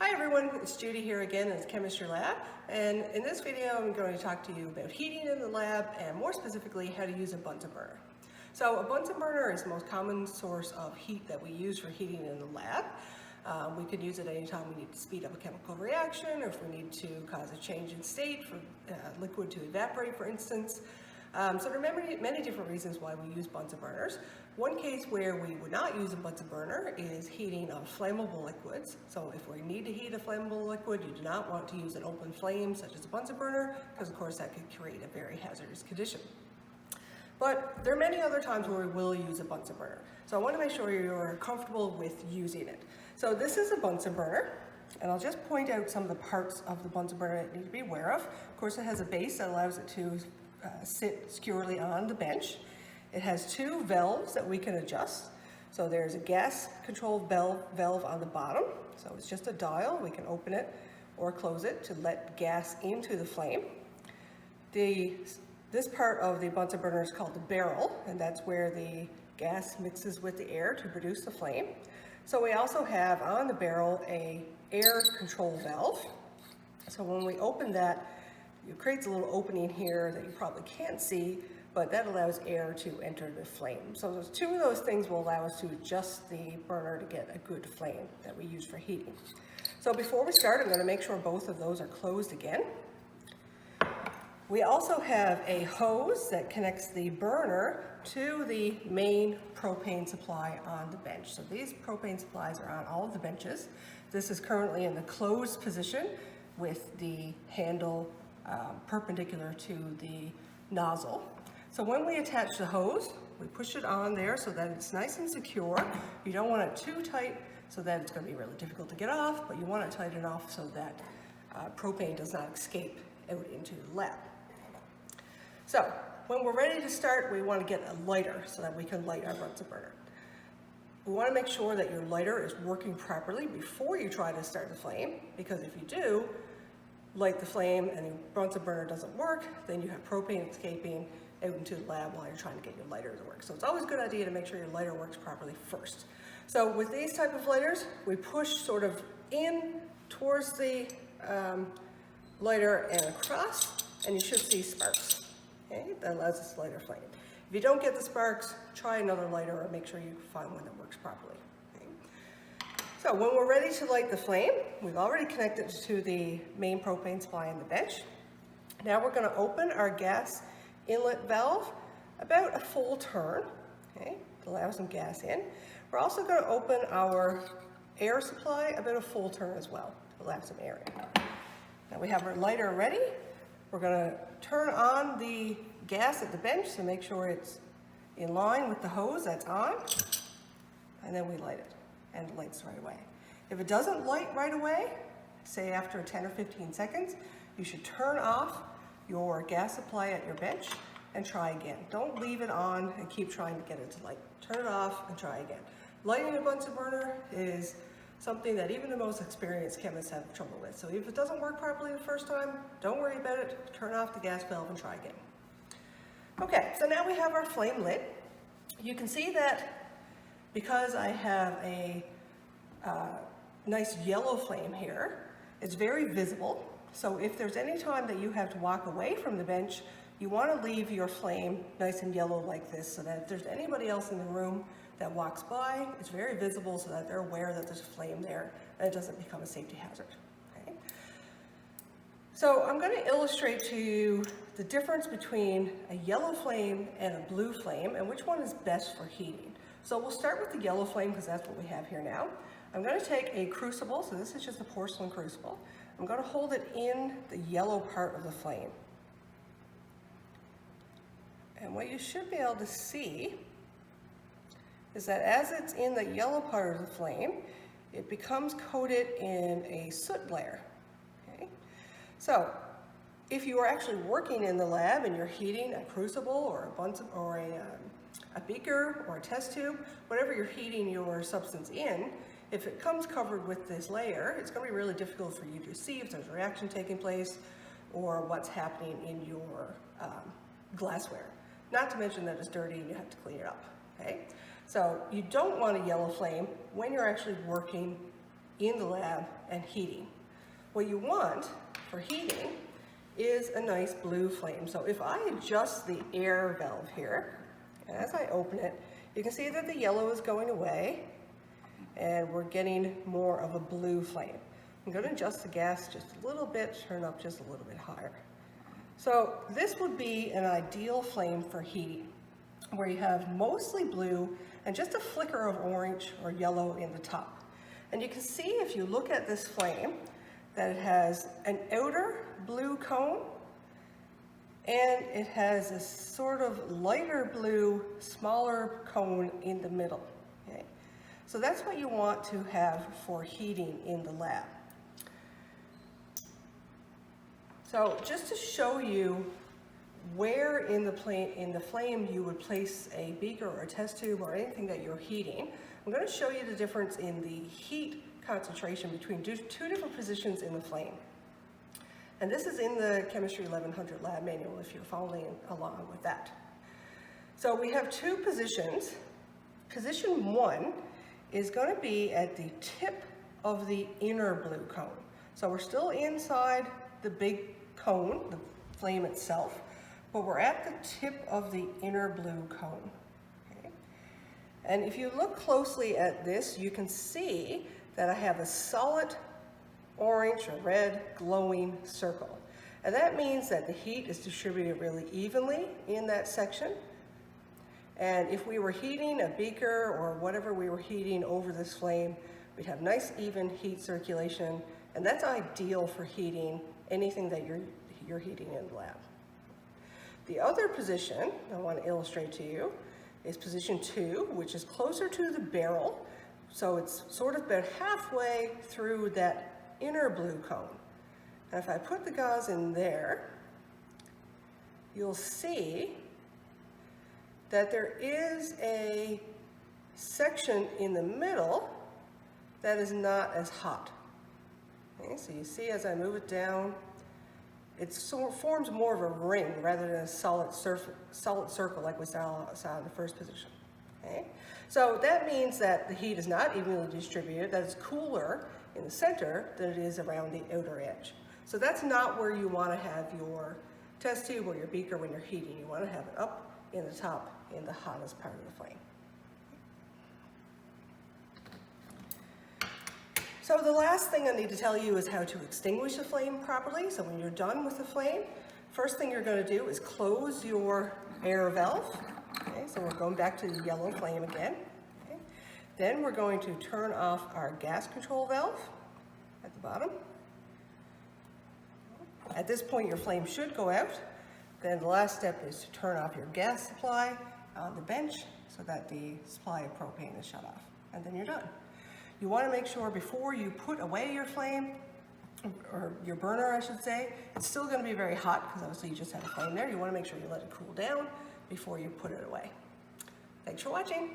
Hi everyone, it's Judy here again in the Chemistry Lab, and in this video I'm going to talk to you about heating in the lab and more specifically how to use a Bunsen burner. So a Bunsen burner is the most common source of heat that we use for heating in the lab. We could use it anytime we need to speed up a chemical reaction or if we need to cause a change in state for liquid to evaporate, for instance. So there are many different reasons why we use Bunsen burners. One case where we would not use a Bunsen burner is heating of flammable liquids. So if we need to heat a flammable liquid, you do not want to use an open flame such as a Bunsen burner because of course that could create a very hazardous condition. But there are many other times where we will use a Bunsen burner. So I want to make sure you're comfortable with using it. So this is a Bunsen burner, and I'll just point out some of the parts of the Bunsen burner that you need to be aware of. Of course, it has a base that allows it to sit securely on the bench. It has two valves that we can adjust. So there's a gas controlled valve on the bottom. So it's just a dial. We can open it or close it to let gas into the flame. This part of the Bunsen burner is called the barrel, and that's where the gas mixes with the air to produce the flame. So we also have on the barrel a air control valve. So when we open that, it creates a little opening here that you probably can't see, but that allows air to enter the flame. So those two of those things will allow us to adjust the burner to get a good flame that we use for heating. So before we start, I'm going to make sure both of those are closed again. We also have a hose that connects the burner to the main propane supply on the bench. So these propane supplies are on all of the benches. This is currently in the closed position with the handle perpendicular to the nozzle. So when we attach the hose, we push it on there so that it's nice and secure. You don't want it too tight so that it's going to be really difficult to get off, but you want it tight enough so that propane does not escape out into the lab. So when we're ready to start, we want to get a lighter so that we can light our Bunsen burner. We want to make sure that your lighter is working properly before you try to start the flame, because if you do light the flame and the Bunsen burner doesn't work, then you have propane escaping out into the lab while you're trying to get your lighter to work. So it's always a good idea to make sure your lighter works properly first. So with these type of lighters, we push sort of in towards the lighter and across, and you should see sparks. Okay? That allows us to light our flame. If you don't get the sparks, try another lighter or make sure you find one that works properly. Okay? So when we're ready to light the flame, we've already connected to the main propane supply on the bench. Now we're going to open our gas inlet valve about a full turn, okay, to allow some gas in. We're also going to open our air supply about a full turn as well to allow some air in. Now we have our lighter ready. We're going to turn on the gas at the bench to make sure it's in line with the hose that's on, and then we light it, and it lights right away. If it doesn't light right away, say after 10 or 15 seconds, you should turn off your gas supply at your bench and try again. Don't leave it on and keep trying to get it to light. Turn it off and try again. Lighting a Bunsen burner is something that even the most experienced chemists have trouble with. So if it doesn't work properly the first time, don't worry about it. Turn off the gas valve and try again. Okay, so now we have our flame lit. You can see that because I have a nice yellow flame here, it's very visible. So if there's any time that you have to walk away from the bench, you want to leave your flame nice and yellow like this so that if there's anybody else in the room that walks by, it's very visible so that they're aware that there's a flame there and it doesn't become a safety hazard. Okay? So I'm going to illustrate to you the difference between a yellow flame and a blue flame and which one is best for heating. So we'll start with the yellow flame because that's what we have here now. I'm going to take a crucible, so this is just a porcelain crucible. I'm going to hold it in the yellow part of the flame. And what you should be able to see is that as it's in the yellow part of the flame, it becomes coated in a soot layer. Okay? So if you are actually working in the lab and you're heating a crucible or a Bunsen or a beaker or a test tube, whatever you're heating your substance in, if it comes covered with this layer, it's going to be really difficult for you to see if there's a reaction taking place or what's happening in your glassware. Not to mention that it's dirty and you have to clean it up. Okay? So you don't want a yellow flame when you're actually working in the lab and heating. What you want for heating is a nice blue flame. So if I adjust the air valve here, and as I open it, you can see that the yellow is going away and we're getting more of a blue flame. I'm going to adjust the gas just a little bit, turn up just a little bit higher. So this would be an ideal flame for heating, where you have mostly blue and just a flicker of orange or yellow in the top. And you can see if you look at this flame that it has an outer blue cone and it has a sort of lighter blue, smaller cone in the middle. Okay? So that's what you want to have for heating in the lab. So just to show you where in the flame you would place a beaker or a test tube or anything that you're heating, I'm going to show you the difference in the heat concentration between two different positions in the flame. And this is in the Chemistry 1100 lab manual if you're following along with that. So we have two positions. Position 1 is going to be at the tip of the inner blue cone. So we're still inside the big cone, the flame itself, but we're at the tip of the inner blue cone. Okay? And if you look closely at this, you can see that I have a solid orange or red glowing circle. And that means that the heat is distributed really evenly in that section. And if we were heating a beaker or whatever we were heating over this flame, we'd have nice even heat circulation, and that's ideal for heating anything that you're heating in the lab. The other position I want to illustrate to you is position 2, which is closer to the barrel. So it's sort of about halfway through that inner blue cone. And if I put the gauze in there, you'll see that there is a section in the middle that is not as hot. Okay, so you see as I move it down, it forms more of a ring rather than a solid circle like we saw in the first position. Okay? So that means that the heat is not evenly distributed, that it's cooler in the center than it is around the outer edge. So that's not where you want to have your test tube or your beaker when you're heating. You want to have it up in the top in the hottest part of the flame. So the last thing I need to tell you is how to extinguish a flame properly. So when you're done with the flame, first thing you're going to do is close your air valve. Okay, so we're going back to the yellow flame again. Okay. Then we're going to turn off our gas control valve at the bottom. At this point, your flame should go out. Then the last step is to turn off your gas supply on the bench so that the supply of propane is shut off. And then you're done. You want to make sure before you put away your flame, or your burner I should say, it's still going to be very hot because obviously you just had a flame there. You want to make sure you let it cool down before you put it away. Thanks for watching.